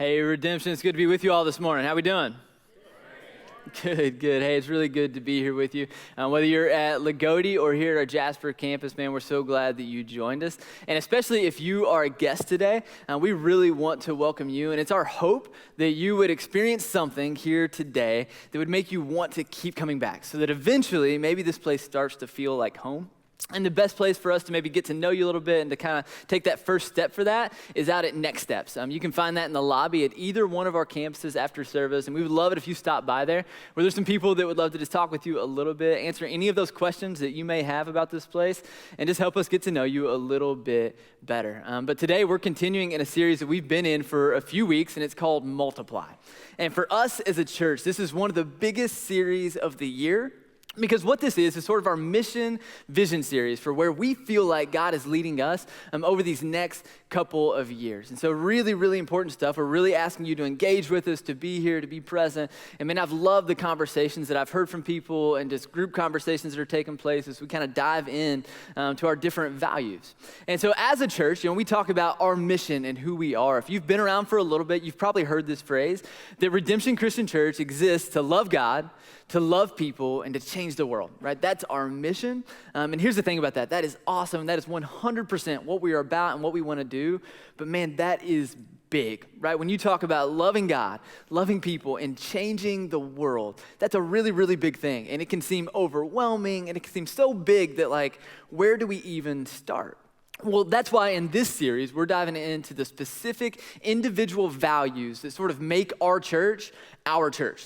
Hey, Redemption, it's good to be with you all this morning. How we doing? Good. Hey, it's really good to be here with you. Whether you're at Lagodi or here at our Jasper campus, man, we're so glad that you joined us. And especially if you are a guest today, we really want to welcome you. And it's our hope that you would experience something here today that would make you want to keep coming back, so that eventually maybe this place starts to feel like home. And the best place for us to maybe get to know you a little bit and to kind of take that first step for that is out at Next Steps. You can find that in the lobby at either one of our campuses after service. And we would love it if you stop by there, where there's some people that would love to just talk with you a little bit, answer any of those questions that you may have about this place, and just help us get to know you a little bit better. But today we're continuing in a series that we've been in for a few weeks, and it's called Multiply. And for us as a church, this is one of the biggest series of the year. Because what this is sort of our mission vision series for where we feel like God is leading us over these next couple of years. And so really, really important stuff. We're really asking you to engage with us, to be here, to be present. And man, I've loved the conversations that I've heard from people and just group conversations that are taking place as we kind of dive in to our different values. And so as a church, we talk about our mission and who we are. If you've been around for a little bit, you've probably heard this phrase, that Redemption Christian Church exists to love God, to love people, and to change the world, right? That's our mission. And here's the thing about that. That is awesome. That is 100% what we are about and what we want to do. But man, that is big, right? When you talk about loving God, loving people, and changing the world, that's a really, really big thing. And it can seem overwhelming, and it can seem so big that where do we even start? Well, that's why in this series, we're diving into the specific individual values that sort of make our church.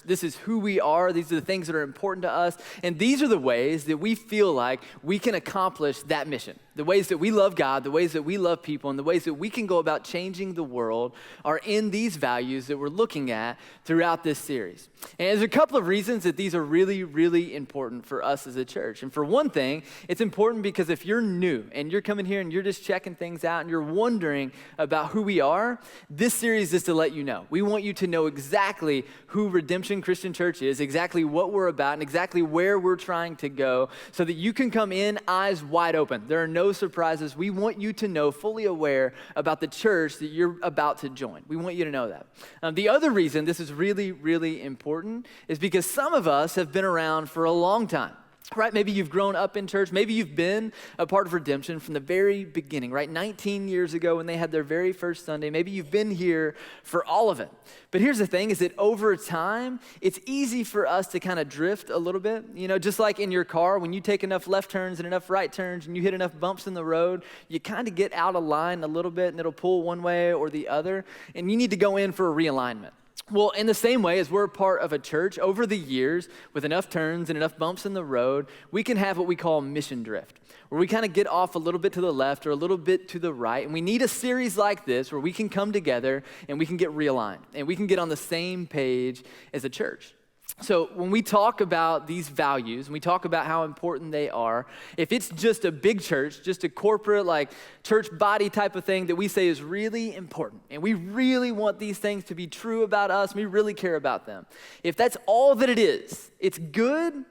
This is who we are. These are the things that are important to us. And these are the ways that we feel like we can accomplish that mission. The ways that we love God, the ways that we love people, and the ways that we can go about changing the world are in these values that we're looking at throughout this series. And there's a couple of reasons that these are really, really important for us as a church. And for one thing, it's important because if you're new and you're coming here and you're just checking things out and you're wondering about who we are, this series is to let you know. We want you to know exactly who Redemption Christian Church is, exactly what we're about, and exactly where we're trying to go so that you can come in eyes wide open. There are no surprises. We want you to know, fully aware about the church that you're about to join. We want you to know that. The other reason this is really, really important is because some of us have been around for a long time. Right, maybe you've grown up in church. Maybe you've been a part of Redemption from the very beginning, right? 19 years ago when they had their very first Sunday. Maybe you've been here for all of it. But here's the thing is that over time, it's easy for us to kind of drift a little bit. Just like in your car, when you take enough left turns and enough right turns and you hit enough bumps in the road, you kind of get out of line a little bit and it'll pull one way or the other. And you need to go in for a realignment. Well, in the same way as we're a part of a church, over the years, with enough turns and enough bumps in the road, we can have what we call mission drift, where we kind of get off a little bit to the left or a little bit to the right. And we need a series like this where we can come together and we can get realigned and we can get on the same page as a church. So when we talk about these values and we talk about how important they are, if it's just a big church, just a corporate church body type of thing that we say is really important and we really want these things to be true about us and we really care about them. If that's all that it is, it's good,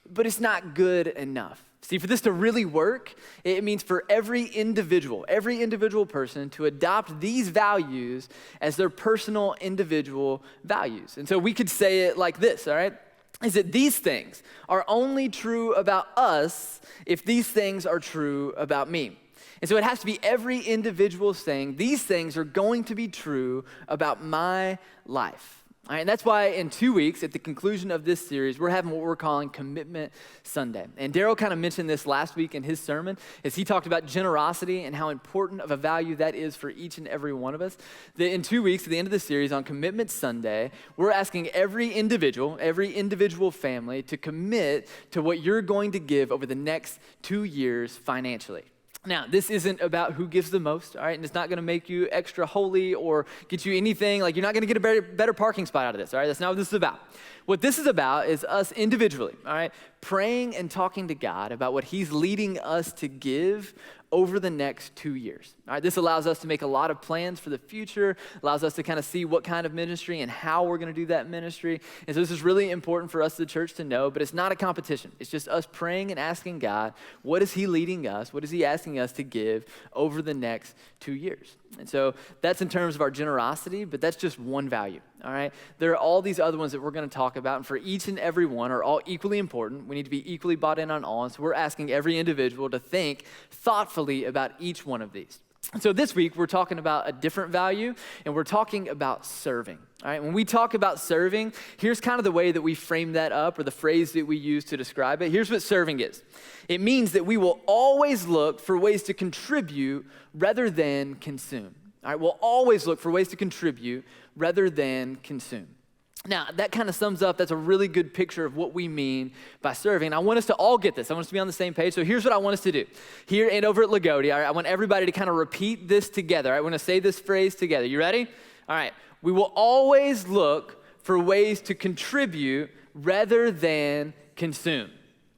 but it's not good enough. See, for this to really work, it means for every individual person to adopt these values as their personal individual values. And so we could say it like this, all right? Is that these things are only true about us if these things are true about me. And so it has to be every individual saying, these things are going to be true about my life. All right, and that's why in 2 weeks, at the conclusion of this series, we're having what we're calling Commitment Sunday. And Daryl kind of mentioned this last week in his sermon as he talked about generosity and how important of a value that is for each and every one of us. That in 2 weeks, at the end of the series on Commitment Sunday, we're asking every individual family to commit to what you're going to give over the next 2 years financially. Now, this isn't about who gives the most, all right? And it's not going to make you extra holy or get you anything. You're not going to get a better parking spot out of this, all right? That's not what this is about. What this is about is us individually, all right, praying and talking to God about what he's leading us to give over the next 2 years. All right, this allows us to make a lot of plans for the future, allows us to kind of see what kind of ministry and how we're going to do that ministry. And so this is really important for us, the church, to know, but it's not a competition. It's just us praying and asking God, what is he leading us? What is he asking us to give over the next 2 years? And so that's in terms of our generosity, but that's just one value, all right? There are all these other ones that we're going to talk about, and for each and every one are all equally important. We need to be equally bought in on all, and so we're asking every individual to think thoughtfully about each one of these. And so this week, we're talking about a different value, and we're talking about serving. All right, when we talk about serving, here's kind of the way that we frame that up, or the phrase that we use to describe it. Here's what serving is. It means that we will always look for ways to contribute rather than consume. All right, we'll always look for ways to contribute rather than consume. Now, that kind of sums up, that's a really good picture of what we mean by serving. And I want us to all get this. I want us to be on the same page. So here's what I want us to do. Here and over at Lagodi, all right, I want everybody to kind of repeat this together. I want to say this phrase together. You ready? All right. We will always look for ways to contribute rather than consume.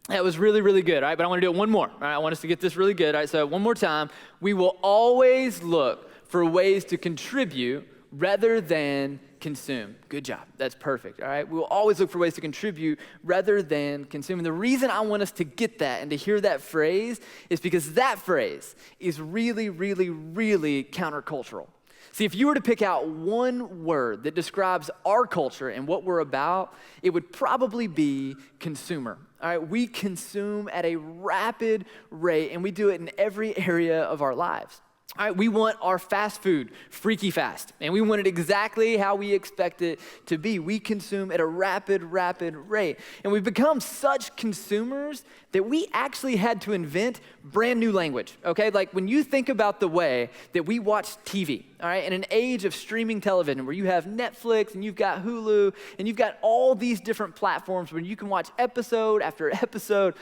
That was really, really good, all right? But I want to do it one more, all right? I want us to get this really good, all right? So one more time. We will always look for ways to contribute rather than consume. Good job. That's perfect, all right? We will always look for ways to contribute rather than consume. And the reason I want us to get that and to hear that phrase is because that phrase is really, really, really countercultural. See, if you were to pick out one word that describes our culture and what we're about, it would probably be consumer. All right, we consume at a rapid rate, and we do it in every area of our lives. All right, we want our fast food freaky fast, and we want it exactly how we expect it to be. We consume at a rapid rate, and we've become such consumers that we actually had to invent brand new language, okay? Like when you think about the way that we watch TV, all right, in an age of streaming television where you have Netflix and you've got Hulu and you've got all these different platforms where you can watch episode after episode,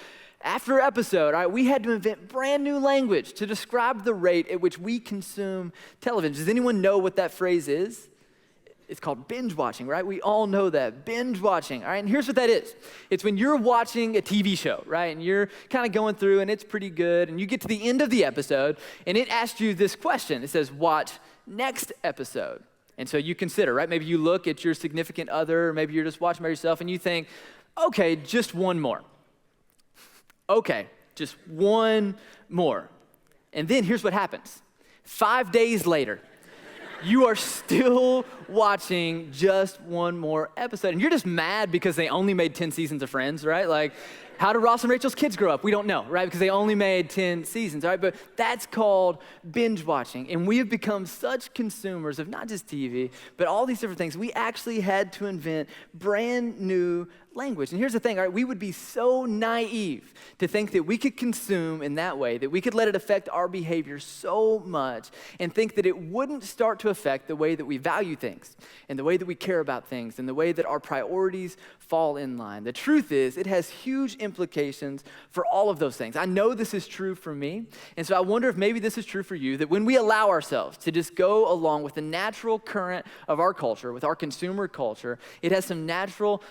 all right, we had to invent brand new language to describe the rate at which we consume television. Does anyone know what that phrase is? It's called binge watching, right? We all know that, binge watching, all right? And here's what that is. It's when you're watching a TV show, right? And you're kind of going through and it's pretty good, and you get to the end of the episode and it asks you this question. It says, watch next episode. And so you consider, right? Maybe you look at your significant other, or maybe you're just watching by yourself and you think, okay, just one more. Okay, just one more. And then here's what happens. 5 days later, you are still watching just one more episode. And you're just mad because they only made 10 seasons of Friends, right? Like, how did Ross and Rachel's kids grow up? We don't know, right? Because they only made 10 seasons, all right? But that's called binge watching. And we have become such consumers of not just TV, but all these different things. We actually had to invent brand new language. And here's the thing, all right? We would be so naive to think that we could consume in that way, that we could let it affect our behavior so much and think that it wouldn't start to affect the way that we value things and the way that we care about things and the way that our priorities fall in line. The truth is, it has huge implications for all of those things. I know this is true for me, and so I wonder if maybe this is true for you, that when we allow ourselves to just go along with the natural current of our culture, with our consumer culture, it has some natural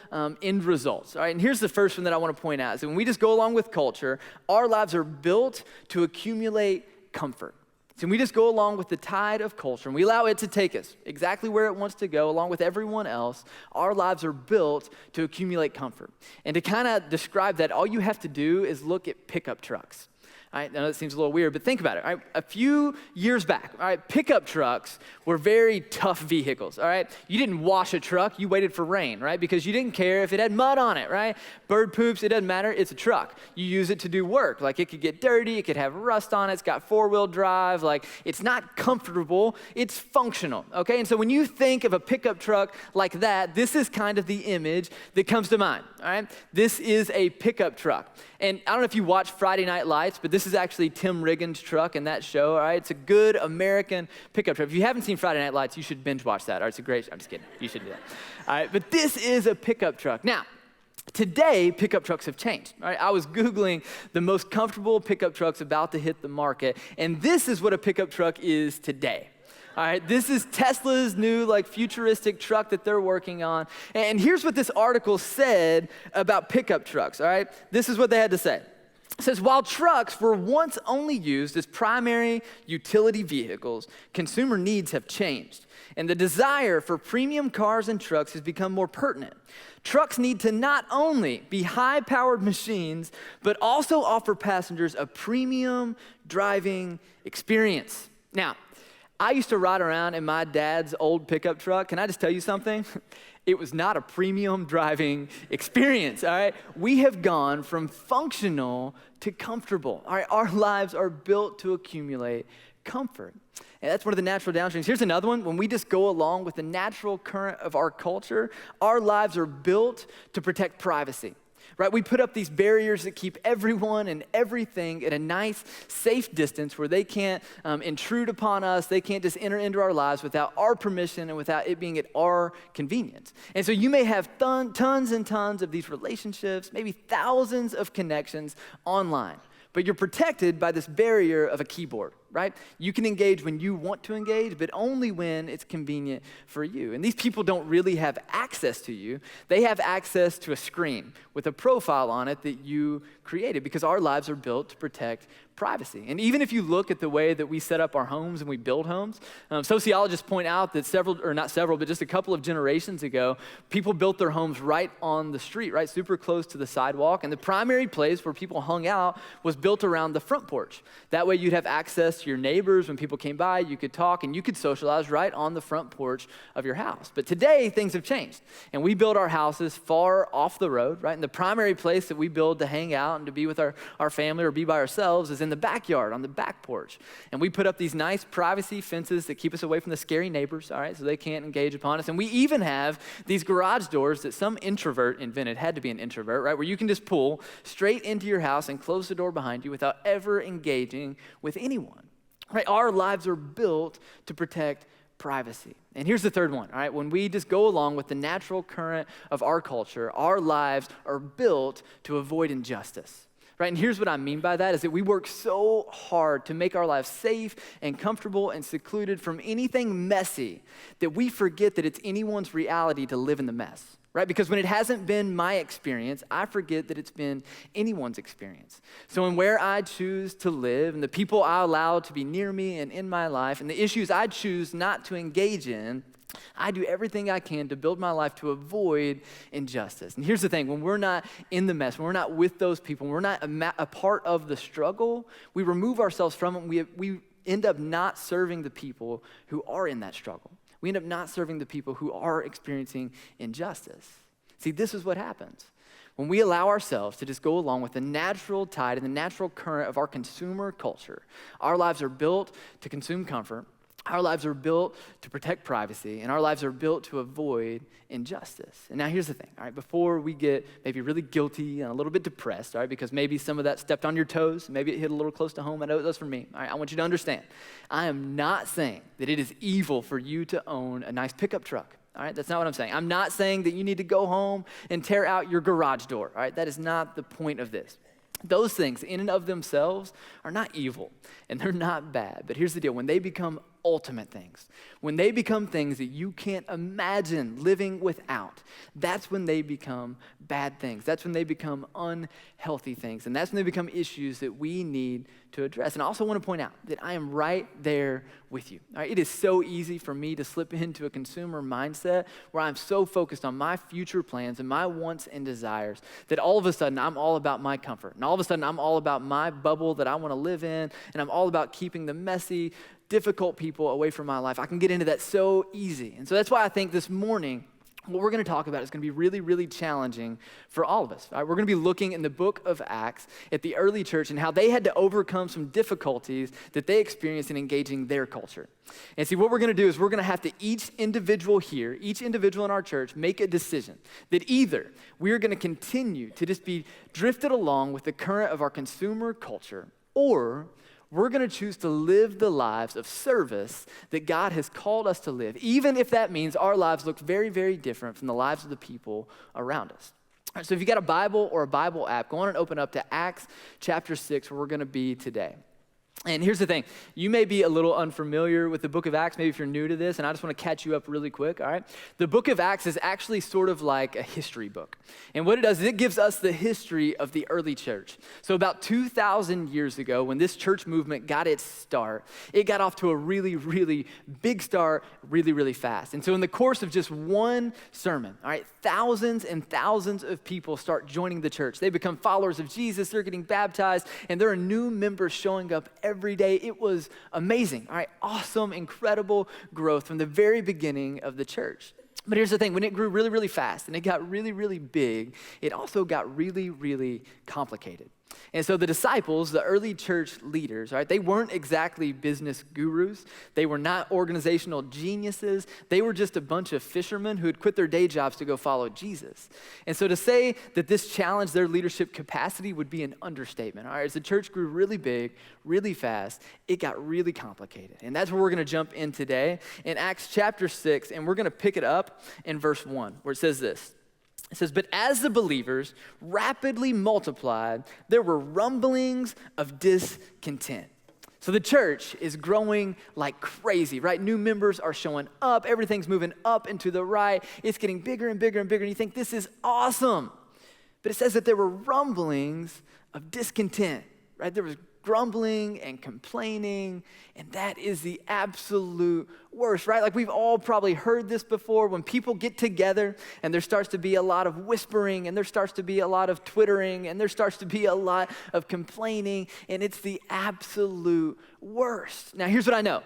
end results. All right, and here's the first one that I want to point out, is that when we just go along with culture, our lives are built to accumulate comfort. So we just go along with the tide of culture and we allow it to take us exactly where it wants to go along with everyone else. Our lives are built to accumulate comfort. And to kind of describe that, all you have to do is look at pickup trucks. I know that seems a little weird, but think about it. All right? A few years back, all right, pickup trucks were very tough vehicles, all right? You didn't wash a truck, you waited for rain, right? Because you didn't care if it had mud on it, right? Bird poops, it doesn't matter, it's a truck. You use it to do work. Like it could get dirty, it could have rust on it, it's got four-wheel drive, like it's not comfortable, it's functional, okay? And so when you think of a pickup truck like that, this is kind of the image that comes to mind, all right? This is a pickup truck. And I don't know if you watch Friday Night Lights, but this is actually Tim Riggins' truck in that show, all right? It's a good American pickup truck. If you haven't seen Friday Night Lights, you should binge watch that. All right, it's a great, I'm just kidding. You should do that. All right, but this is a pickup truck. Now, today, pickup trucks have changed. All right? I was Googling the most comfortable pickup trucks about to hit the market, and this is what a pickup truck is today. All right, this is Tesla's new like futuristic truck that they're working on. And here's what this article said about pickup trucks, all right? This is what they had to say. It says, while trucks were once only used as primary utility vehicles, consumer needs have changed. And the desire for premium cars and trucks has become more pertinent. Trucks need to not only be high-powered machines, but also offer passengers a premium driving experience. Now, I used to ride around in my dad's old pickup truck. Can I just tell you something? It was not a premium driving experience, all right? We have gone from functional to comfortable, all right? Our lives are built to accumulate comfort. And that's one of the natural downstreams. Here's another one. When we just go along with the natural current of our culture, our lives are built to protect privacy. Right? We put up these barriers that keep everyone and everything at a nice, safe distance where they can't intrude upon us. They can't just enter into our lives without our permission and without it being at our convenience. And so you may have tons and tons of these relationships, maybe thousands of connections online, but you're protected by this barrier of a keyboard, right? You can engage when you want to engage, but only when it's convenient for you. And these people don't really have access to you. They have access to a screen with a profile on it that you created, because our lives are built to protect privacy. And even if you look at the way that we set up our homes and we build homes, sociologists point out that just a couple of generations ago, people built their homes right on the street, right, super close to the sidewalk. And the primary place where people hung out was built around the front porch. That way you'd have access to your neighbors. When people came by, you could talk and you could socialize right on the front porch of your house. But today, things have changed. And we build our houses far off the road, right? And the primary place that we build to hang out and to be with our family or be by ourselves is in the backyard, on the back porch. And we put up these nice privacy fences that keep us away from the scary neighbors, all right, so they can't engage upon us. And we even have these garage doors that some introvert invented, had to be an introvert, right, where you can just pull straight into your house and close the door behind you without ever engaging with anyone. Right? Our lives are built to protect privacy. And here's the third one, all right? When we just go along with the natural current of our culture, our lives are built to avoid injustice. Right? And here's what I mean by that is that we work so hard to make our lives safe and comfortable and secluded from anything messy that we forget that it's anyone's reality to live in the mess. Right? Because when it hasn't been my experience, I forget that it's been anyone's experience. So in where I choose to live and the people I allow to be near me and in my life and the issues I choose not to engage in, I do everything I can to build my life to avoid injustice. And here's the thing, when we're not in the mess, when we're not with those people, when we're not a part of the struggle, we remove ourselves from it. We end up not serving the people who are in that struggle. We end up not serving the people who are experiencing injustice. See, this is what happens. When we allow ourselves to just go along with the natural tide and the natural current of our consumer culture, our lives are built to consume comfort. Our lives are built to protect privacy, and our lives are built to avoid injustice. And now here's the thing, all right, before we get maybe really guilty and a little bit depressed, all right, because maybe some of that stepped on your toes, maybe it hit a little close to home, I know it does for me, all right, I want you to understand, I am not saying that it is evil for you to own a nice pickup truck. All right, that's not what I'm saying. I'm not saying that you need to go home and tear out your garage door, all right? That is not the point of this. Those things in and of themselves are not evil and they're not bad. But here's the deal. When they become ultimate things, when they become things that you can't imagine living without, that's when they become bad things. That's when they become unhealthy things. And that's when they become issues that we need to address. And I also want to point out that I am right there with you. All right? It is so easy for me to slip into a consumer mindset where I'm so focused on my future plans and my wants and desires that all of a sudden I'm all about my comfort. And all of a sudden I'm all about my bubble that I want to live in. And I'm all about keeping the messy, difficult people away from my life. I can get into that so easy. And so that's why I think this morning, what we're going to talk about is going to be really, really challenging for all of us. Right? We're going to be looking in the book of Acts at the early church and how they had to overcome some difficulties that they experienced in engaging their culture. And see, what we're going to do is we're going to have to each individual in our church, make a decision that either we're going to continue to just be drifted along with the current of our consumer culture, or we're going to choose to live the lives of service that God has called us to live, even if that means our lives look very, very different from the lives of the people around us. All right, so if you got a Bible or a Bible app, go on and open up to Acts chapter 6, where we're going to be today. And here's the thing, you may be a little unfamiliar with the book of Acts, maybe if you're new to this, and I just want to catch you up really quick, all right? The book of Acts is actually sort of like a history book. And what it does is it gives us the history of the early church. So about 2,000 years ago, when this church movement got its start, it got off to a really, really big start really, really fast. And so in the course of just one sermon, all right, thousands and thousands of people start joining the church. They become followers of Jesus, they're getting baptized, and there are new members showing up every day. It was amazing, all right? Awesome, incredible growth from the very beginning of the church. But here's the thing, when it grew really, really fast and it got really, really big, it also got really, really complicated. And so the disciples, the early church leaders, right, they weren't exactly business gurus. They were not organizational geniuses. They were just a bunch of fishermen who had quit their day jobs to go follow Jesus. And so to say that this challenged their leadership capacity would be an understatement. All right, as the church grew really big, really fast, it got really complicated. And that's where we're going to jump in today in Acts chapter 6, and we're going to pick it up in verse 1, where it says this. It says, but as the believers rapidly multiplied, there were rumblings of discontent. So the church is growing like crazy, right? New members are showing up. Everything's moving up and to the right. It's getting bigger and bigger and bigger. And you think, this is awesome. But it says that there were rumblings of discontent, right? There was grumbling and complaining, and that is the absolute worst, right? Like we've all probably heard this before. When people get together and there starts to be a lot of whispering and there starts to be a lot of twittering and there starts to be a lot of complaining, and it's the absolute worst. Now, here's what I know.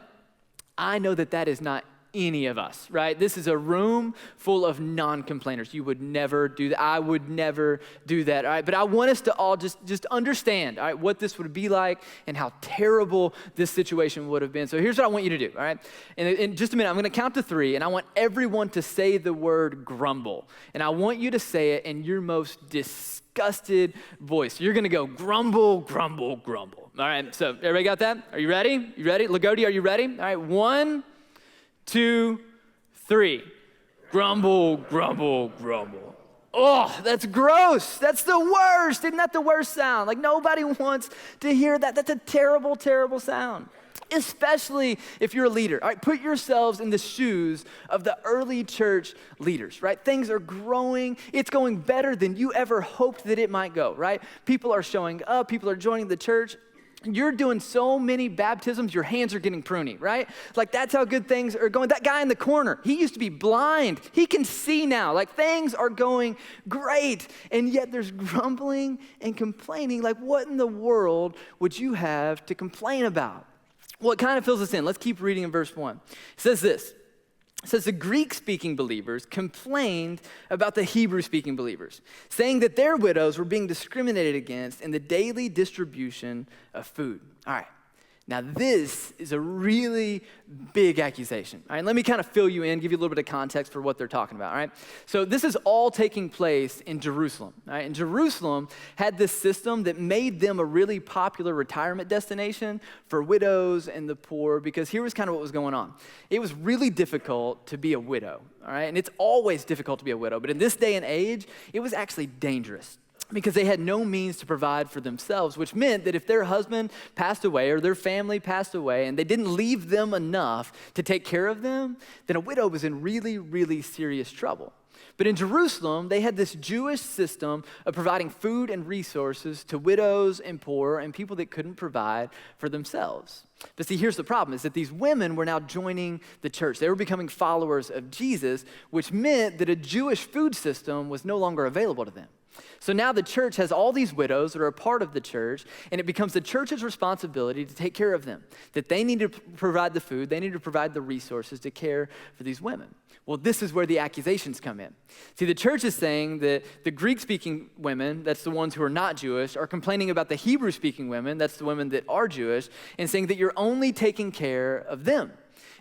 I know that that is not any of us, right? This is a room full of non-complainers. You would never do that. I would never do that, all right? But I want us to all just understand, all right, what this would be like and how terrible this situation would have been. So here's what I want you to do, all right? And in just a minute, I'm going to count to 3, and I want everyone to say the word grumble. And I want you to say it in your most disgusted voice. You're going to go grumble, grumble, grumble. All right, so everybody got that? Are you ready? You ready? Lagodi, are you ready? All right, 1, 2, 3. Grumble, grumble, grumble. Oh, that's gross. That's the worst. Isn't that the worst sound? Like nobody wants to hear that. That's a terrible, terrible sound. Especially if you're a leader. All right, put yourselves in the shoes of the early church leaders, right? Things are growing. It's going better than you ever hoped that it might go, right? People are showing up. People are joining the church. You're doing so many baptisms, your hands are getting pruny, right? Like that's how good things are going. That guy in the corner, he used to be blind. He can see now. Like things are going great. And yet there's grumbling and complaining. Like what in the world would you have to complain about? Well, it kind of fills us in. Let's keep reading in verse 1. It says this. It says the Greek-speaking believers complained about the Hebrew-speaking believers, saying that their widows were being discriminated against in the daily distribution of food. All right. Now, this is a really big accusation. All right, let me kind of fill you in, give you a little bit of context for what they're talking about. All right, so this is all taking place in Jerusalem. All right, and Jerusalem had this system that made them a really popular retirement destination for widows and the poor, because here was kind of what was going on. It was really difficult to be a widow. All right, and it's always difficult to be a widow, but in this day and age, it was actually dangerous, because they had no means to provide for themselves, which meant that if their husband passed away or their family passed away and they didn't leave them enough to take care of them, then a widow was in really, really serious trouble. But in Jerusalem, they had this Jewish system of providing food and resources to widows and poor and people that couldn't provide for themselves. But see, here's the problem, is that these women were now joining the church. They were becoming followers of Jesus, which meant that a Jewish food system was no longer available to them. So now the church has all these widows that are a part of the church, and it becomes the church's responsibility to take care of them, that they need to provide the food, they need to provide the resources to care for these women. Well, this is where the accusations come in. See, the church is saying that the Greek-speaking women, that's the ones who are not Jewish, are complaining about the Hebrew-speaking women, that's the women that are Jewish, and saying that you're only taking care of them.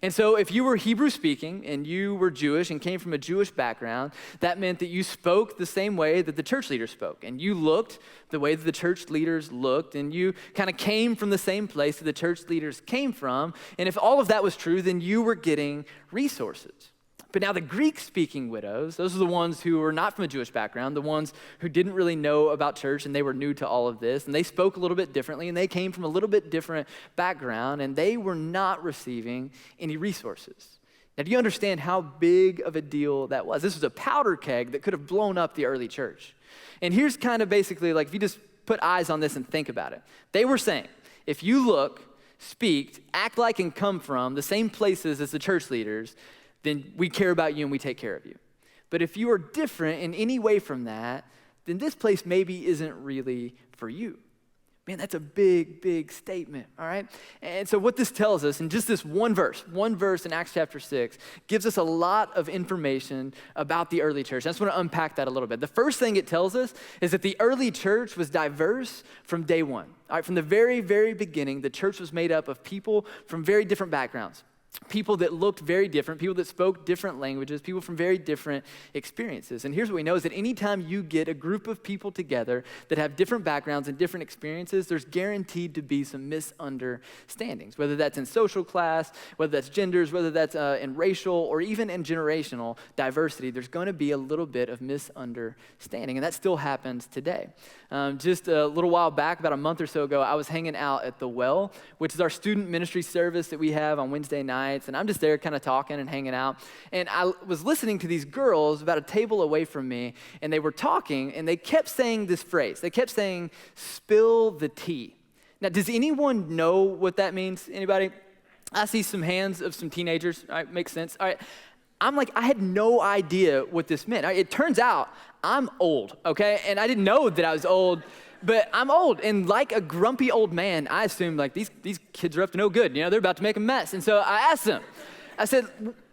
And so if you were Hebrew speaking and you were Jewish and came from a Jewish background, that meant that you spoke the same way that the church leaders spoke. And you looked the way that the church leaders looked. And you kind of came from the same place that the church leaders came from. And if all of that was true, then you were getting resources. But now the Greek-speaking widows, those are the ones who were not from a Jewish background, the ones who didn't really know about church and they were new to all of this, and they spoke a little bit differently, and they came from a little bit different background, and they were not receiving any resources. Now, do you understand how big of a deal that was? This was a powder keg that could have blown up the early church. And here's kind of basically, like, if you just put eyes on this and think about it. They were saying, if you look, speak, act like, and come from the same places as the church leaders, then we care about you and we take care of you. But if you are different in any way from that, then this place maybe isn't really for you. Man, that's a big, big statement, all right? And so what this tells us, in just this one verse in Acts chapter 6, gives us a lot of information about the early church. I just want to unpack that a little bit. The first thing it tells us is that the early church was diverse from day one. All right, from the very, very beginning, the church was made up of people from very different backgrounds. People that looked very different, people that spoke different languages, people from very different experiences. And here's what we know is that anytime you get a group of people together that have different backgrounds and different experiences, there's guaranteed to be some misunderstandings, whether that's in social class, whether that's genders, whether that's in racial or even in generational diversity, there's going to be a little bit of misunderstanding. And that still happens today. Just a little while back, about a month or so ago, I was hanging out at The Well, which is our student ministry service that we have on Wednesday nights. And I'm just there kind of talking and hanging out. And I was listening to these girls about a table away from me, and they were talking, and they kept saying this phrase. They kept saying, "spill the tea." Now, does anyone know what that means? Anybody? I see some hands of some teenagers. All right, makes sense. All right. I'm like, I had no idea what this meant. All right, it turns out I'm old, okay? And I didn't know that I was old. But I'm old, and like a grumpy old man, I assumed like these kids are up to no good. You know, they're about to make a mess. And so I asked them, I said,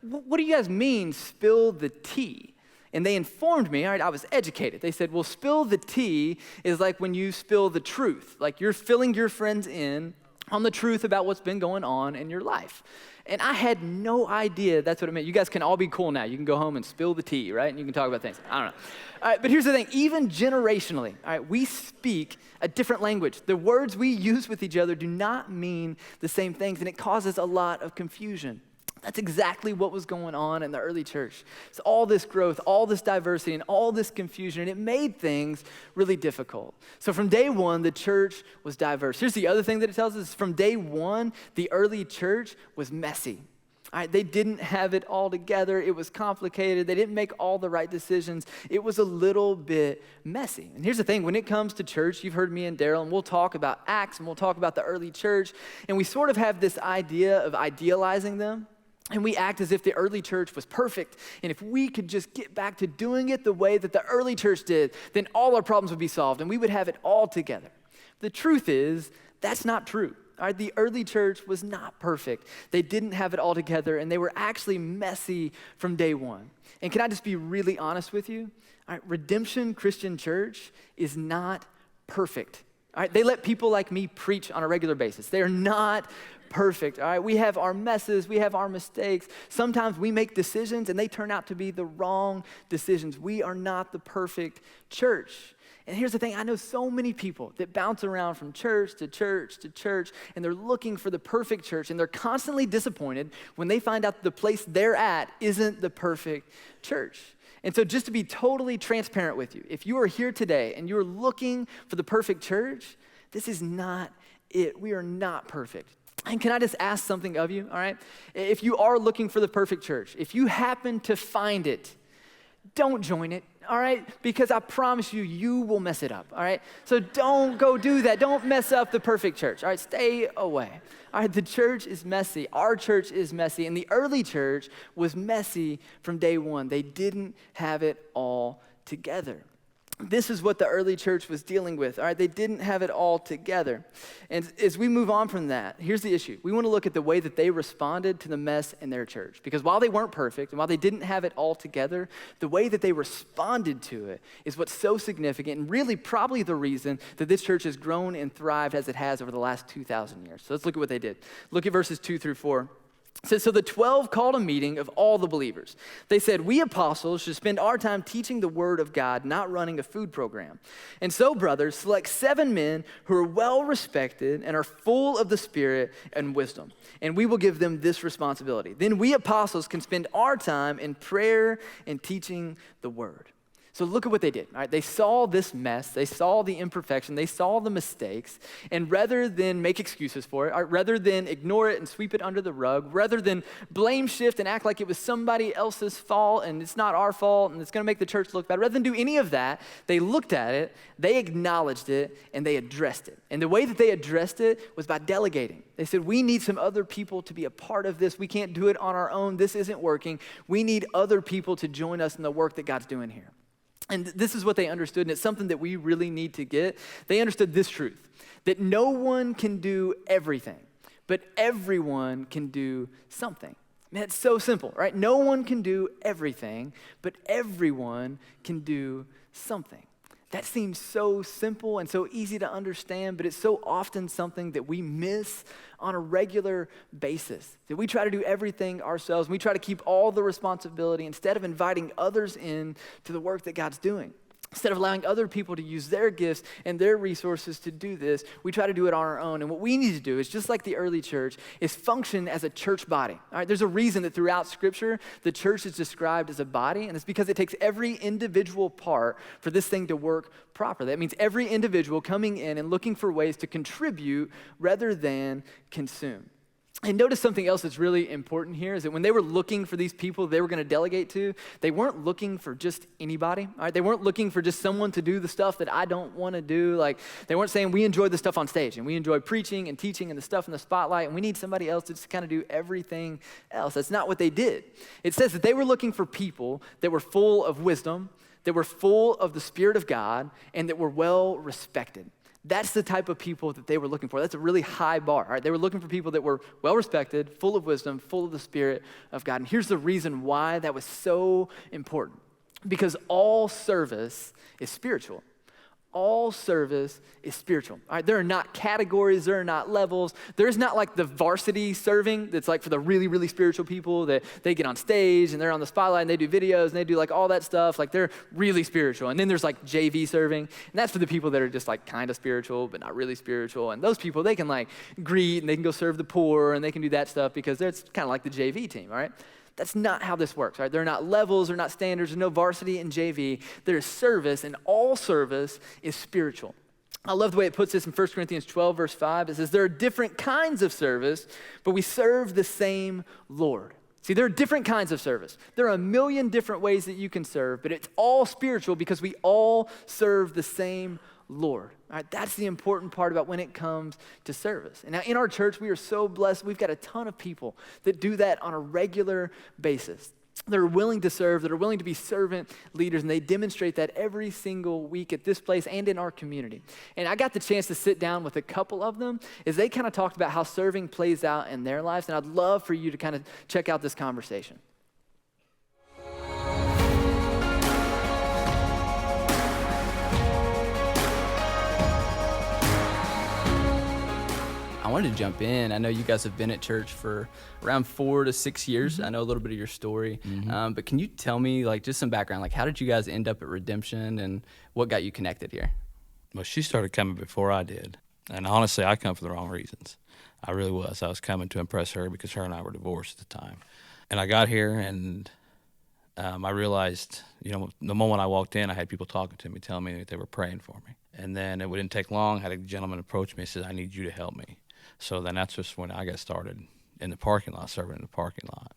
what do you guys mean, spill the tea? And they informed me, all right, I was educated. They said, well, spill the tea is like when you spill the truth. Like you're filling your friends in on the truth about what's been going on in your life. And I had no idea that's what it meant. You guys can all be cool now. You can go home and spill the tea, right? And you can talk about things. I don't know. All right, but here's the thing. Even generationally, all right, we speak a different language. The words we use with each other do not mean the same things, and it causes a lot of confusion. That's exactly what was going on in the early church. So all this growth, all this diversity, and all this confusion, and it made things really difficult. So from day one, the church was diverse. Here's the other thing that it tells us. From day one, the early church was messy. All right, they didn't have it all together. It was complicated. They didn't make all the right decisions. It was a little bit messy. And here's the thing. When it comes to church, you've heard me and Daryl, and we'll talk about Acts, and we'll talk about the early church, and we sort of have this idea of idealizing them. And we act as if the early church was perfect. And if we could just get back to doing it the way that the early church did, then all our problems would be solved and we would have it all together. The truth is, that's not true. All right, the early church was not perfect. They didn't have it all together, and they were actually messy from day one. And can I just be really honest with you? All right, Redemption Christian Church is not perfect. All right, they let people like me preach on a regular basis. They are not perfect, all right? We have our messes, we have our mistakes. Sometimes we make decisions and they turn out to be the wrong decisions. We are not the perfect church. And here's the thing, I know so many people that bounce around from church to church to church, and they're looking for the perfect church, and they're constantly disappointed when they find out the place they're at isn't the perfect church. And so just to be totally transparent with you, if you are here today and you're looking for the perfect church, this is not it. We are not perfect. And can I just ask something of you, all right? If you are looking for the perfect church, if you happen to find it, don't join it, all right? Because I promise you, you will mess it up, all right? So don't go do that. Don't mess up the perfect church, all right? Stay away. All right, the church is messy. Our church is messy. And the early church was messy from day one. They didn't have it all together. This is what the early church was dealing with, all right? They didn't have it all together. And as we move on from that, here's the issue. We want to look at the way that they responded to the mess in their church. Because while they weren't perfect and while they didn't have it all together, the way that they responded to it is what's so significant and really probably the reason that this church has grown and thrived as it has over the last 2,000 years. So let's look at what they did. Look at verses 2-4. It says, so the 12 called a meeting of all the believers. They said, we apostles should spend our time teaching the word of God, not running a food program. And so, brothers, select 7 men who are well respected and are full of the Spirit and wisdom. And we will give them this responsibility. Then we apostles can spend our time in prayer and teaching the word. So look at what they did, all right? They saw this mess, they saw the imperfection, they saw the mistakes, and rather than make excuses for it, all right, rather than ignore it and sweep it under the rug, rather than blame shift and act like it was somebody else's fault and it's not our fault and it's gonna make the church look bad, rather than do any of that, they looked at it, they acknowledged it, and they addressed it. And the way that they addressed it was by delegating. They said, we need some other people to be a part of this. We can't do it on our own. This isn't working. We need other people to join us in the work that God's doing here. And this is what they understood, and it's something that we really need to get. They understood this truth, that no one can do everything, but everyone can do something. Man, it's so simple, right? No one can do everything, but everyone can do something. That seems so simple and so easy to understand, but it's so often something that we miss on a regular basis. That we try to do everything ourselves, and we try to keep all the responsibility instead of inviting others in to the work that God's doing. Instead of allowing other people to use their gifts and their resources to do this, we try to do it on our own. And what we need to do is, just like the early church, is function as a church body. All right, there's a reason that throughout Scripture, the church is described as a body, and it's because it takes every individual part for this thing to work properly. That means every individual coming in and looking for ways to contribute rather than consume. And notice something else that's really important here is that when they were looking for these people they were going to delegate to, they weren't looking for just anybody. All right? They weren't looking for just someone to do the stuff that I don't want to do. Like, they weren't saying we enjoy the stuff on stage and we enjoy preaching and teaching and the stuff in the spotlight and we need somebody else to just kind of do everything else. That's not what they did. It says that they were looking for people that were full of wisdom, that were full of the Spirit of God, and that were well respected. That's the type of people that they were looking for. That's a really high bar, all right? They were looking for people that were well-respected, full of wisdom, full of the Spirit of God. And here's the reason why that was so important. Because all service is spiritual. All service is spiritual. All right, there are not categories, there are not levels. There's not like the varsity serving that's like for the really, really spiritual people that they get on stage and they're on the spotlight and they do videos and they do like all that stuff. Like, they're really spiritual. And then there's like JV serving, and that's for the people that are just like kind of spiritual but not really spiritual. And those people, they can like greet and they can go serve the poor and they can do that stuff because that's kind of like the JV team, all right? That's not how this works, right? There are not levels, there are not standards, there's no varsity in JV. There is service, and all service is spiritual. I love the way it puts this in 1 Corinthians 12, verse 5. It says, there are different kinds of service, but we serve the same Lord. See, there are different kinds of service. There are a million different ways that you can serve, but it's all spiritual because we all serve the same Lord. All right, that's the important part about when it comes to service. And now in our church, we are so blessed. We've got a ton of people that do that on a regular basis. That are willing to serve, that are willing to be servant leaders, and they demonstrate that every single week at this place and in our community. And I got the chance to sit down with a couple of them as they kind of talked about how serving plays out in their lives, and I'd love for you to kind of check out this conversation. I wanted to jump in. I know you guys have been at church for around 4 to 6 years. Mm-hmm. I know a little bit of your story, but can you tell me like just some background? Like, how did you guys end up at Redemption and what got you connected here? Well, she started coming before I did. And honestly, I come for the wrong reasons. I really was. I was coming to impress her because her and I were divorced at the time. And I got here and I realized, you know, the moment I walked in, I had people talking to me, telling me that they were praying for me. And then it didn't take long. I had a gentleman approach me and said, I need you to help me. So then that's just when I got started in the parking lot, serving in the parking lot.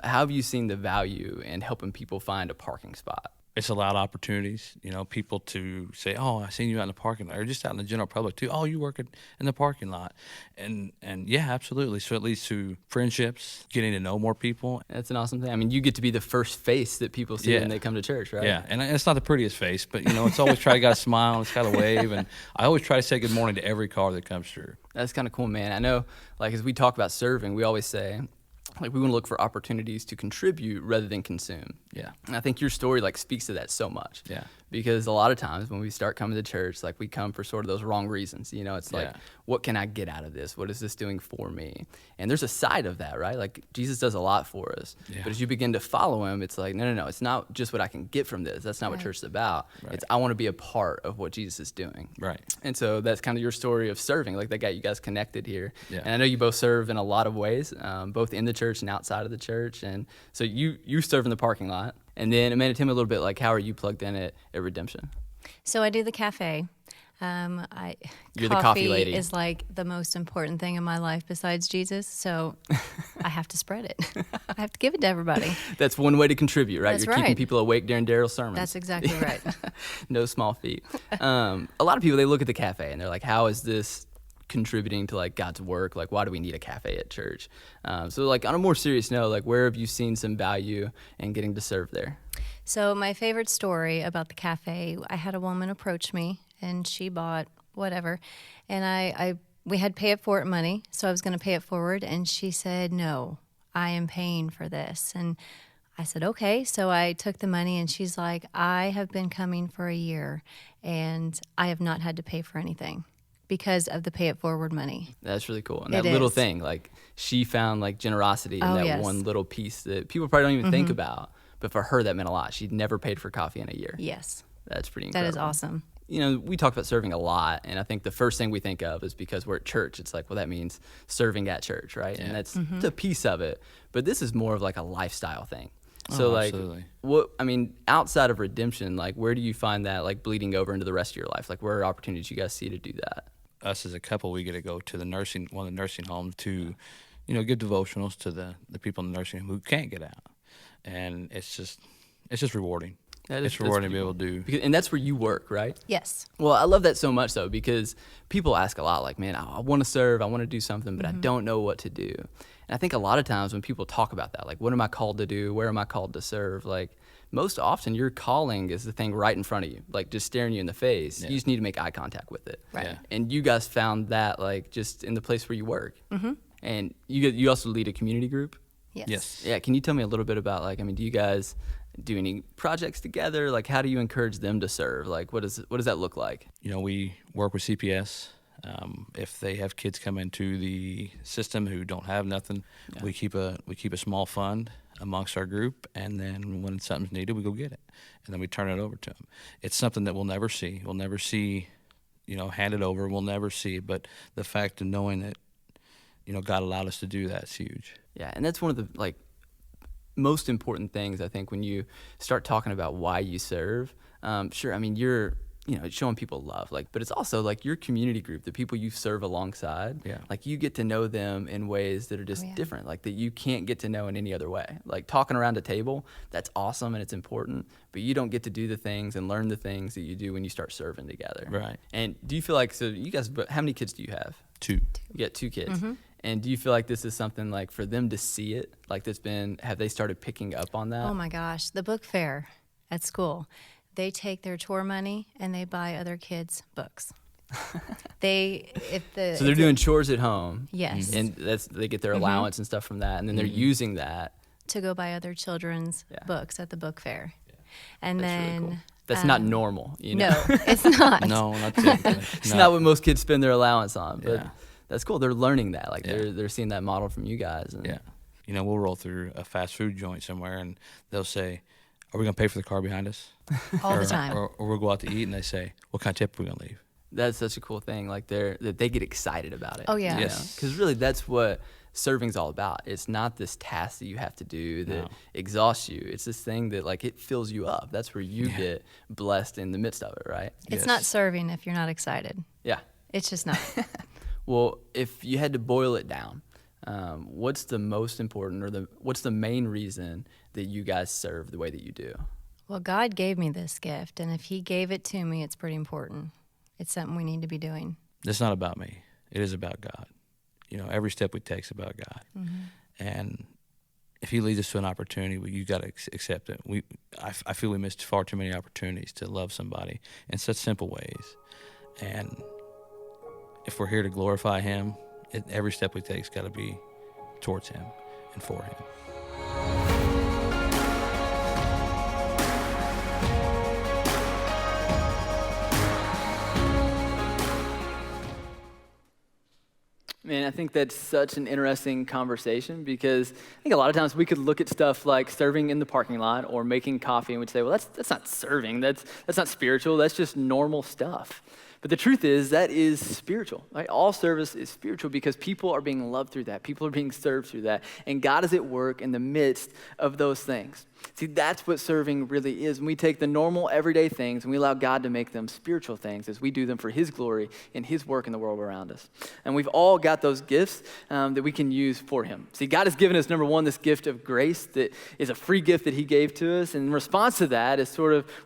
How have you seen the value in helping people find a parking spot? It's allowed opportunities, you know, people to say, oh, I seen you out in the parking lot, or just out in the general public too. Oh, you work in the parking lot. And yeah, absolutely. So it leads to friendships, getting to know more people. That's an awesome thing. I mean, you get to be the first face that people see when they come to church, right? Yeah, and it's not the prettiest face, but, you know, it's always try to got a smile, it's got a wave, and I always try to say good morning to every car that comes through. That's kind of cool, man. I know, like, as we talk about serving, we always say, like, we want to look for opportunities to contribute rather than consume. Yeah. And I think your story, like, speaks to that so much. Yeah. Because a lot of times when we start coming to church, like, we come for sort of those wrong reasons. You know, it's like, what can I get out of this? What is this doing for me? And there's a side of that, right? Like, Jesus does a lot for us. Yeah. But as you begin to follow him, it's like, no. It's not just what I can get from this. That's not what church is about. Right. It's I want to be a part of what Jesus is doing. Right. And so that's kind of your story of serving. Like, that got you guys connected here. Yeah. And I know you both serve in a lot of ways, both in the church and outside of the church. And so you serve in the parking lot. And then, Amanda, tell me a little bit, like, how are you plugged in at Redemption? So I do the cafe. You're the coffee lady. Coffee is like the most important thing in my life besides Jesus, so I have to spread it. I have to give it to everybody. That's one way to contribute, right? That's You're right. keeping people awake during Daryl's sermons. That's exactly right. No small feat. A lot of people, they look at the cafe and they're like, how is this contributing to like God's work? Like, why do we need a cafe at church? So like on a more serious note, like where have you seen some value in getting to serve there? So my favorite story about the cafe, I had a woman approach me, and she bought whatever, and we had pay it forward money, so I was going to pay it forward, and she said, "No, I am paying for this." And I said, "Okay." So I took the money, and she's like, "I have been coming for a year, and I have not had to pay for anything because of the pay it forward money." That's really cool. And It that little is. thing, like she found like generosity in Oh, that yes. one little piece that people probably don't even think about. But for her, that meant a lot. She'd never paid for coffee in a year. Yes, That's pretty that incredible. is awesome. You know, we talk about serving a lot, and I think the first thing we think of is because we're at church. It's like, well, that means serving at church, right? And that's a piece of it. But this is more of like a lifestyle thing. So, like, absolutely. outside of redemption, like, where do you find that, like, bleeding over into the rest of your life? Like, where are opportunities you guys see to do that? Us as a couple, we get to go to one of the nursing homes to, give devotionals to the people in the nursing home who can't get out, and it's just rewarding. It's rewarding to be able to do. And that's where you work, right? Yes. Well, I love that so much, though, because people ask a lot, like, man, I want to serve, I want to do something, but I don't know what to do. And I think a lot of times when people talk about that, like, what am I called to do? Where am I called to serve? Like, most often your calling is the thing right in front of you, like just staring you in the face. Yeah. You just need to make eye contact with it. Right. Yeah. And you guys found that, like, just in the place where you work. Mm-hmm. And you also lead a community group. Yes. Yes. Yeah, can you tell me a little bit about, like, I mean, do you guys do any projects together? Like, how do you encourage them to serve? Like, what does that look like? We work with CPS. If they have kids come into the system who don't have nothing, we keep a small fund amongst our group, and then when something's needed, we go get it, and then we turn it over to them. It's something that we'll never see. We'll never see, handed over. We'll never see. But the fact of knowing that, God allowed us to do that is huge. Yeah, and that's one of the, like, most important things, I think, when you start talking about why you serve. Sure, I mean, you're showing people love, like, but it's also like your community group, the people you serve alongside. Yeah. Like, you get to know them in ways that are just yeah. different, like that you can't get to know in any other way. Like, talking around a table, that's awesome and it's important, but you don't get to do the things and learn the things that you do when you start serving together. Right. And do you feel like, so you guys, but how many kids do you have? 2. You got 2 kids. And do you feel like this is something, like, for them to see it, like, have they started picking up on that? Oh my gosh, the book fair at school. They take their tour money and they buy other kids books. So they're doing chores at home. Yes. And they get their allowance and stuff from that, and then they're using that. to go buy other children's books at the book fair. And That's then really cool. That's not normal, No, it's not. No, not typically. It's not what most kids spend their allowance on, but Yeah. that's cool. They're learning that. Like, Yeah. they're seeing that model from you guys. And Yeah. We'll roll through a fast food joint somewhere, and they'll say, "Are we going to pay for the car behind us?" All the time. Or we'll go out to eat, and they say, "What kind of tip are we going to leave?" That's such a cool thing. Like, that they get excited about it. Oh, yeah. Yes. Because really, that's what serving's all about. It's not this task that you have to do that No. exhausts you. It's this thing that, like, it fills you up. That's where you Yeah. get blessed in the midst of it, right? It's Yes. not serving if you're not excited. Yeah. It's just not. Well, if you had to boil it down, what's the most important, or what's the main reason that you guys serve the way that you do? Well, God gave me this gift, and if He gave it to me, it's pretty important. It's something we need to be doing. It's not about me. It is about God. Every step we take is about God. And if He leads us to an opportunity, you got to accept it. I feel we missed far too many opportunities to love somebody in such simple ways. And if we're here to glorify Him, every step we take has got to be towards Him and for Him. Man, I think that's such an interesting conversation, because I think a lot of times we could look at stuff like serving in the parking lot or making coffee, and we'd say, well, that's not serving. That's not spiritual. That's just normal stuff. But the truth is, that is spiritual, right? All service is spiritual because people are being loved through that. People are being served through that. And God is at work in the midst of those things. See, that's what serving really is. When we take the normal, everyday things and we allow God to make them spiritual things as we do them for His glory and His work in the world around us. And we've all got those gifts that we can use for Him. See, God has given us, number one, this gift of grace that is a free gift that He gave to us. And in response to that is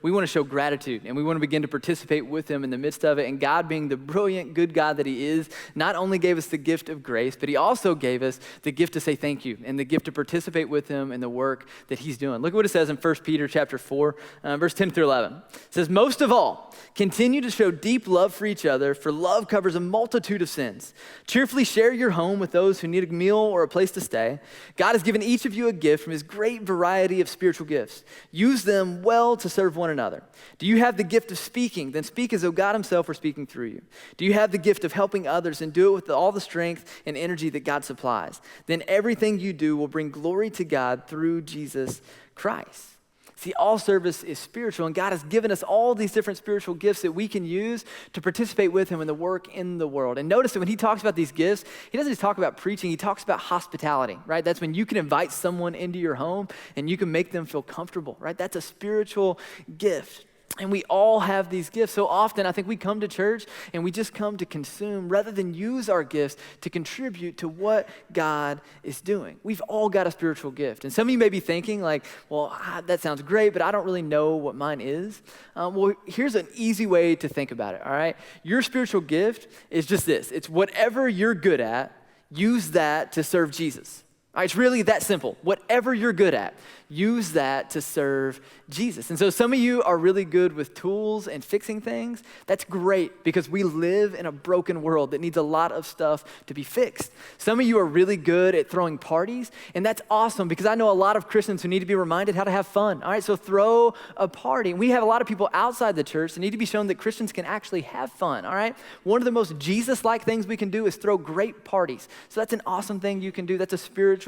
we want to show gratitude, and we want to begin to participate with Him in the midst of it it. And God, being the brilliant, good God that he is, not only gave us the gift of grace, but he also gave us the gift to say thank you and the gift to participate with him in the work that he's doing. Look at what it says in 1 Peter chapter 4, verse 10 through 11. It says, most of all, continue to show deep love for each other, for love covers a multitude of sins. Cheerfully share your home with those who need a meal or a place to stay. God has given each of you a gift from his great variety of spiritual gifts. Use them well to serve one another. Do you have the gift of speaking? Then speak as though God himself were speaking through you. Do you have the gift of helping others? And do it with all the strength and energy that God supplies. Then everything you do will bring glory to God through Jesus Christ. See, all service is spiritual, and God has given us all these different spiritual gifts that we can use to participate with him in the work in the world. And notice that when he talks about these gifts, he doesn't just talk about preaching, he talks about hospitality, right? That's when you can invite someone into your home and you can make them feel comfortable, right? That's a spiritual gift. And we all have these gifts. So often I think we come to church and we just come to consume rather than use our gifts to contribute to what God is doing. We've all got a spiritual gift. And some of you may be thinking like, well, that sounds great, but I don't really know what mine is. Well, here's an easy way to think about it, all right? Your spiritual gift is just this. It's whatever you're good at, use that to serve Jesus. All right, it's really that simple. Whatever you're good at, use that to serve Jesus. And so some of you are really good with tools and fixing things. That's great because we live in a broken world that needs a lot of stuff to be fixed. Some of you are really good at throwing parties, and that's awesome because I know a lot of Christians who need to be reminded how to have fun. All right, so throw a party. We have a lot of people outside the church that need to be shown that Christians can actually have fun, all right? One of the most Jesus-like things we can do is throw great parties. So that's an awesome thing you can do. That's a spiritual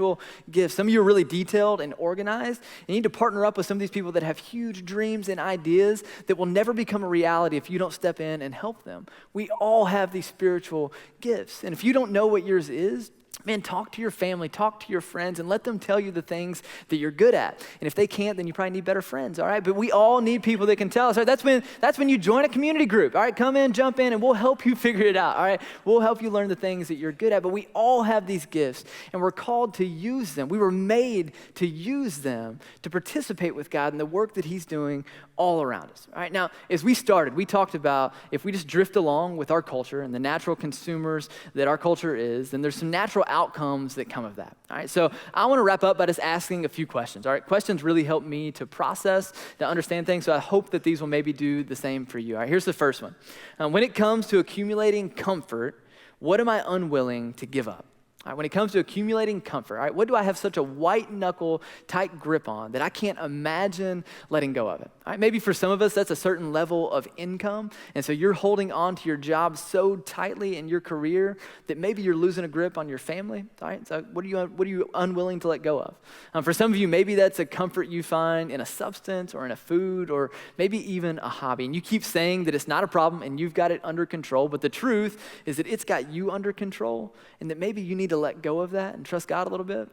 gift. Some of you are really detailed and organized. You need to partner up with some of these people that have huge dreams and ideas that will never become a reality if you don't step in and help them. We all have these spiritual gifts. And if you don't know what yours is, man, talk to your family, talk to your friends, and let them tell you the things that you're good at. And if they can't, then you probably need better friends, all right? But we all need people that can tell us, all right? That's when you join a community group, all right? Come in, jump in, and we'll help you figure it out, all right? We'll help you learn the things that you're good at. But we all have these gifts, and we're called to use them. We were made to use them to participate with God in the work that he's doing all around us, all right? Now, as we started, we talked about if we just drift along with our culture and the natural consumers that our culture is, then there's some natural outcomes that come of that. All right, so I want to wrap up by just asking a few questions. All right, questions really help me to process, to understand things, so I hope that these will maybe do the same for you. All right, here's the first one. When it comes to accumulating comfort, what am I unwilling to give up? All right, when it comes to accumulating comfort, all right, what do I have such a white knuckle tight grip on that I can't imagine letting go of it? All right, maybe for some of us, that's a certain level of income. And so you're holding on to your job so tightly in your career that maybe you're losing a grip on your family. All right, so what are you unwilling to let go of? For some of you, maybe that's a comfort you find in a substance or in a food or maybe even a hobby. And you keep saying that it's not a problem and you've got it under control. But the truth is that it's got you under control and that maybe you need to let go of that and trust God a little bit.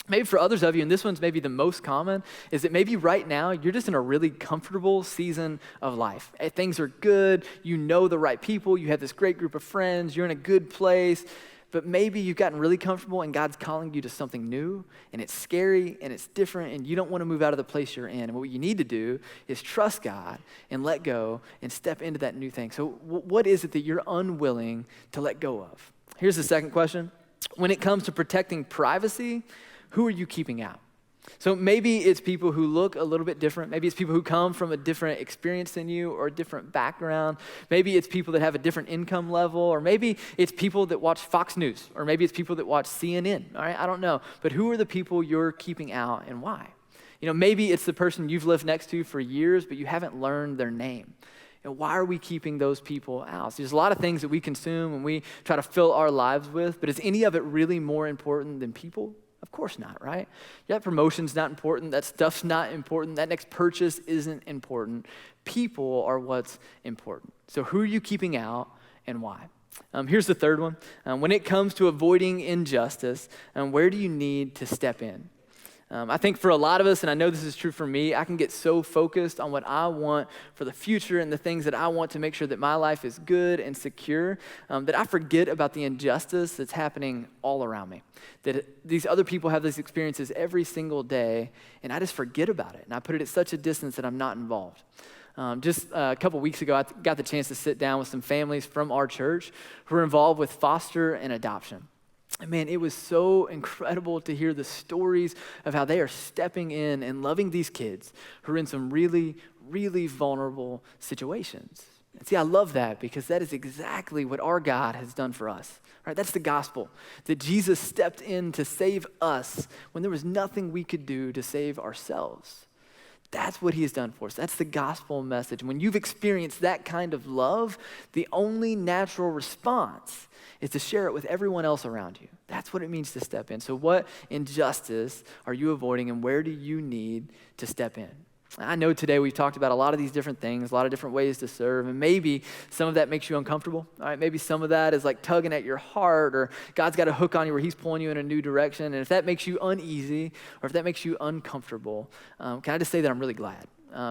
Maybe for others of you, and this one's maybe the most common, is that maybe right now you're just in a really comfortable season of life. Things are good, you know the right people, you have this great group of friends, you're in a good place, but maybe you've gotten really comfortable and God's calling you to something new, and it's scary and it's different, and you don't want to move out of the place you're in. And what you need to do is trust God and let go and step into that new thing. So what is it that you're unwilling to let go of? Here's the second question. When it comes to protecting privacy, who are you keeping out? So maybe it's people who look a little bit different. Maybe it's people who come from a different experience than you or a different background. Maybe it's people that have a different income level, or maybe it's people that watch Fox News, or maybe it's people that watch CNN, all right? I don't know. But who are the people you're keeping out and why? You know, maybe it's the person you've lived next to for years, but you haven't learned their name. And why are we keeping those people out? So there's a lot of things that we consume and we try to fill our lives with, but is any of it really more important than people? Of course not, right? That promotion's not important. That stuff's not important. That next purchase isn't important. People are what's important. So who are you keeping out and why? Here's the third one. When it comes to avoiding injustice, where do you need to step in? I think for a lot of us, and I know this is true for me, I can get so focused on what I want for the future and the things that I want to make sure that my life is good and secure, that I forget about the injustice that's happening all around me. That these other people have these experiences every single day, and I just forget about it. And I put it at such a distance that I'm not involved. Just a couple weeks ago, I got the chance to sit down with some families from our church who are involved with foster and adoption. And man, it was so incredible to hear the stories of how they are stepping in and loving these kids who are in some really, really vulnerable situations. And see, I love that because that is exactly what our God has done for us. Right? That's the gospel, that Jesus stepped in to save us when there was nothing we could do to save ourselves. That's what he has done for us. That's the gospel message. When you've experienced that kind of love, the only natural response is to share it with everyone else around you. That's what it means to step in. So what injustice are you avoiding, and where do you need to step in? I know today we've talked about a lot of these different things, a lot of different ways to serve, and maybe some of that makes you uncomfortable. All right, maybe some of that is like tugging at your heart, or God's got a hook on you where he's pulling you in a new direction. And if that makes you uneasy, or if that makes you uncomfortable, can I just say that I'm really glad?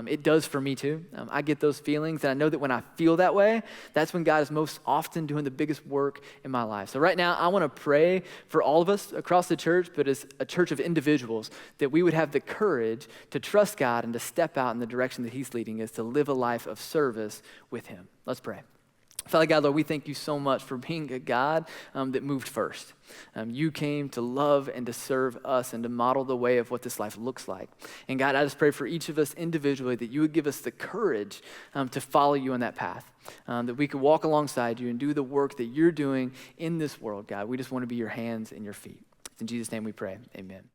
It does for me too. I get those feelings, and I know that when I feel that way, that's when God is most often doing the biggest work in my life. So right now, I want to pray for all of us across the church, but as a church of individuals, that we would have the courage to trust God and to step out in the direction that he's leading us, to live a life of service with him. Let's pray. Father God, Lord, we thank you so much for being a God that moved first. You came to love and to serve us and to model the way of what this life looks like. And God, I just pray for each of us individually that you would give us the courage to follow you on that path, that we could walk alongside you and do the work that you're doing in this world, God. We just want to be your hands and your feet. In Jesus' name we pray, amen.